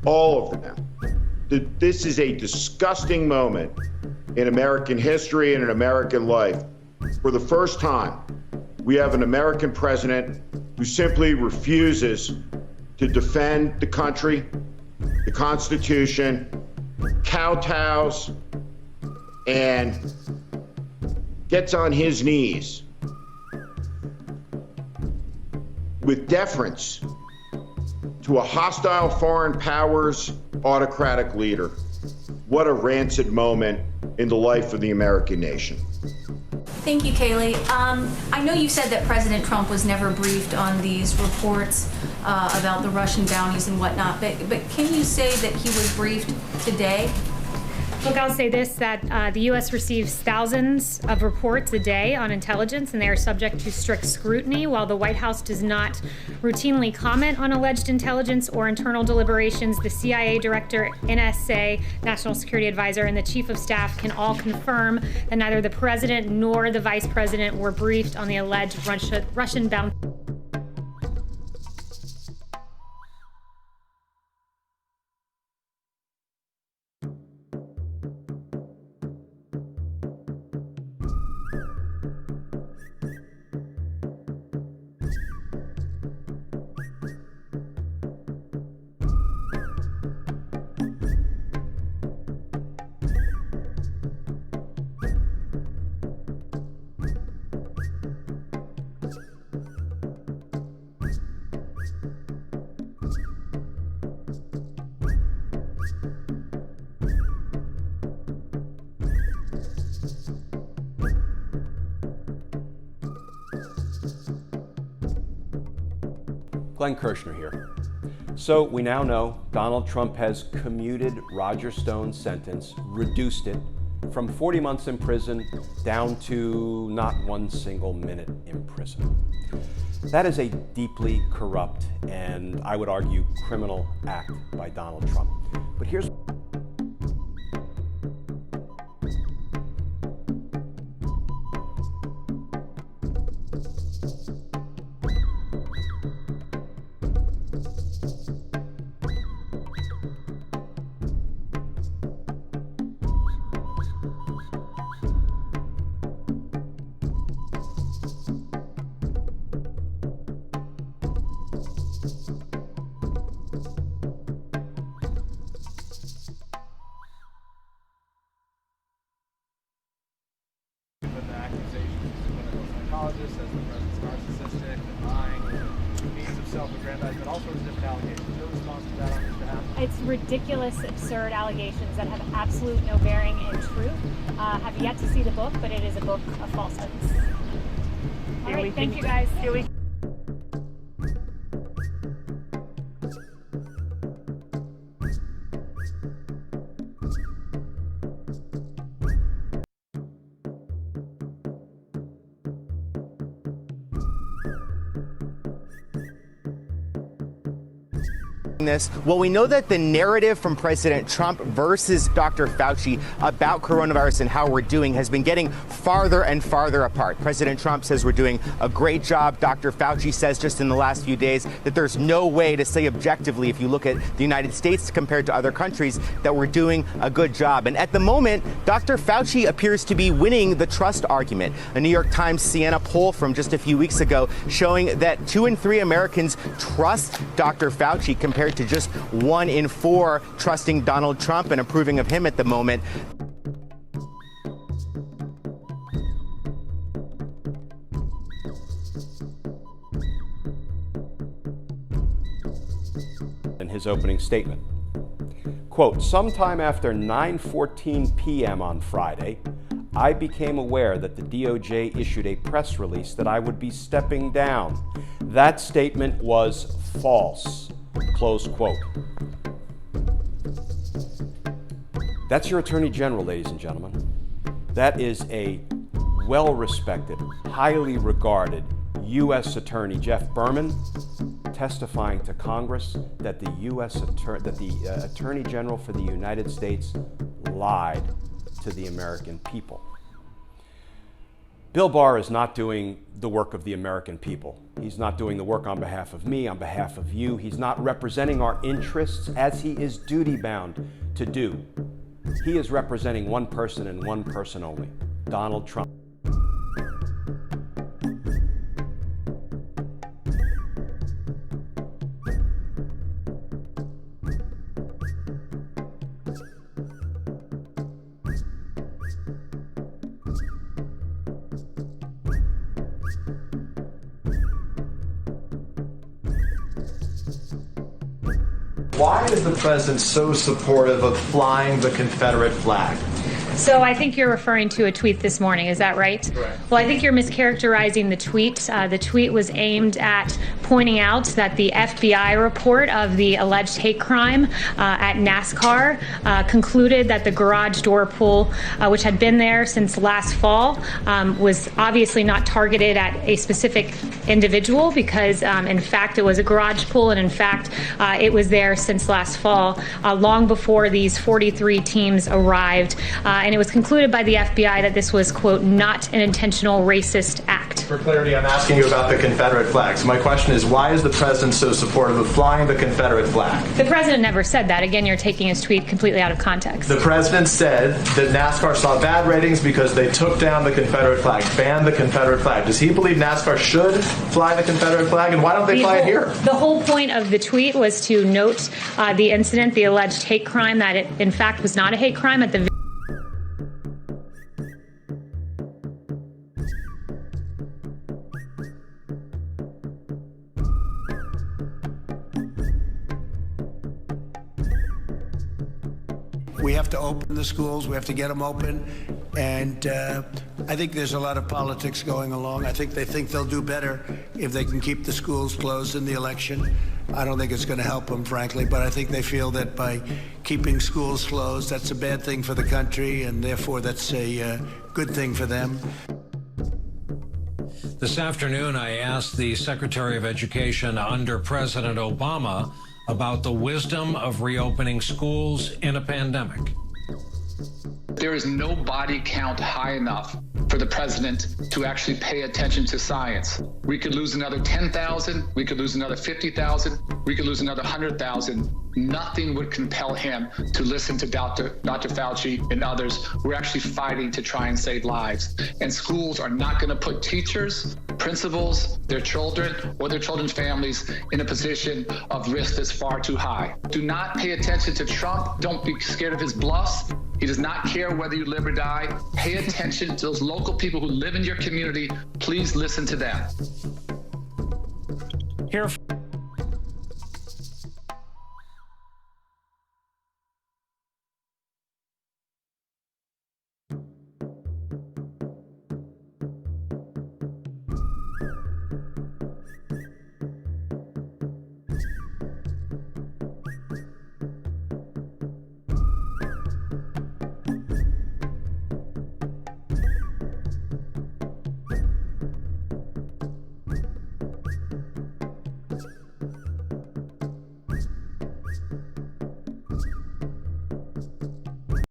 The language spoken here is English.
all of them. This is a disgusting moment in American history and in American life. For the first time, we have an American president who simply refuses to defend the country, the Constitution, kowtows, and gets on his knees with deference to a hostile foreign powers autocratic leader. What a rancid moment in the life of the American nation. Thank you, Kayleigh. I know you said that President Trump was never briefed on these reports about the Russian bounties and whatnot, but can you say that he was briefed today? Look, I'll say this, that the U.S. receives thousands of reports a day on intelligence, and they are subject to strict scrutiny. While the White House does not routinely comment on alleged intelligence or internal deliberations, the CIA director, NSA, National Security Advisor, and the Chief of Staff can all confirm that neither the President nor the Vice President were briefed on the alleged Russian bounty. Glenn Kirshner here. So we now know Donald Trump has commuted Roger Stone's sentence, reduced it from 40 months in prison down to not one single minute in prison. That is a deeply corrupt and, I would argue, criminal act by Donald Trump. But here's says the president's narcissistic, and lying, means of self-aggrandizement, all sorts of different allegations. Your response to that on his behalf? It's ridiculous, absurd allegations that have absolute no bearing in truth. Have yet to see the book, but it is a book of falsehoods. All right, thank you guys. This. Well, we know that the narrative from President Trump versus Dr. Fauci about coronavirus and how we're doing has been getting farther and farther apart. President Trump says we're doing a great job. Dr. Fauci says just in the last few days that there's no way to say objectively, if you look at the United States compared to other countries, that we're doing a good job. And at the moment, Dr. Fauci appears to be winning the trust argument. A New York Times Siena poll from just a few weeks ago showing that 2 in 3 Americans trust Dr. Fauci compared to just 1 in 4 trusting Donald Trump and approving of him at the moment. In his opening statement, quote, "Sometime after 9:14 p.m. on Friday, I became aware that the DOJ issued a press release that I would be stepping down. That statement was false." Close quote. That's your Attorney General, ladies and gentlemen. That is a well-respected, highly regarded U.S. Attorney, Jeff Berman, testifying to Congress that the Attorney General for the United States lied to the American people. Bill Barr is not doing the work of the American people. He's not doing the work on behalf of me, on behalf of you. He's not representing our interests as he is duty-bound to do. He is representing one person and one person only, Donald Trump. Why is the president so supportive of flying the Confederate flag? So I think you're referring to a tweet this morning, is that right? Correct. Well, I think you're mischaracterizing the tweet. The tweet was aimed at pointing out that the FBI report of the alleged hate crime at NASCAR concluded that the garage door pull, which had been there since last fall, was obviously not targeted at a specific individual because, in fact, it was a garage pull, and in fact, it was there since last fall, long before these 43 teams arrived. And it was concluded by the FBI that this was, quote, not an intentional racist act. For clarity, I'm asking you about the Confederate flag. So my question is, why is the president so supportive of flying the Confederate flag? The president never said that. Again, you're taking his tweet completely out of context. The president said that NASCAR saw bad ratings because they took down the Confederate flag, banned the Confederate flag. Does he believe NASCAR should fly the Confederate flag, and why don't they fly it here? The whole point of the tweet was to note the incident, the alleged hate crime, that it, in fact, was not a hate crime at the We have to open the schools. We have to get them open. And I think there's a lot of politics going along. I think they think they'll do better if they can keep the schools closed in the election. I don't think it's going to help them, frankly, but I think they feel that by keeping schools closed, that's a bad thing for the country, and therefore that's a good thing for them. This afternoon, I asked the Secretary of Education under President Obama about the wisdom of reopening schools in a pandemic. There is no body count high enough for the president to actually pay attention to science. We could lose another 10,000, we could lose another 50,000, we could lose another 100,000. Nothing would compel him to listen to Dr. Fauci and others who are actually fighting to try and save lives. And schools are not going to put teachers, principals, their children, or their children's families in a position of risk that's far too high. Do not pay attention to Trump. Don't be scared of his bluffs. He does not care whether you live or die. Pay attention to those local people who live in your community. Please listen to them. Here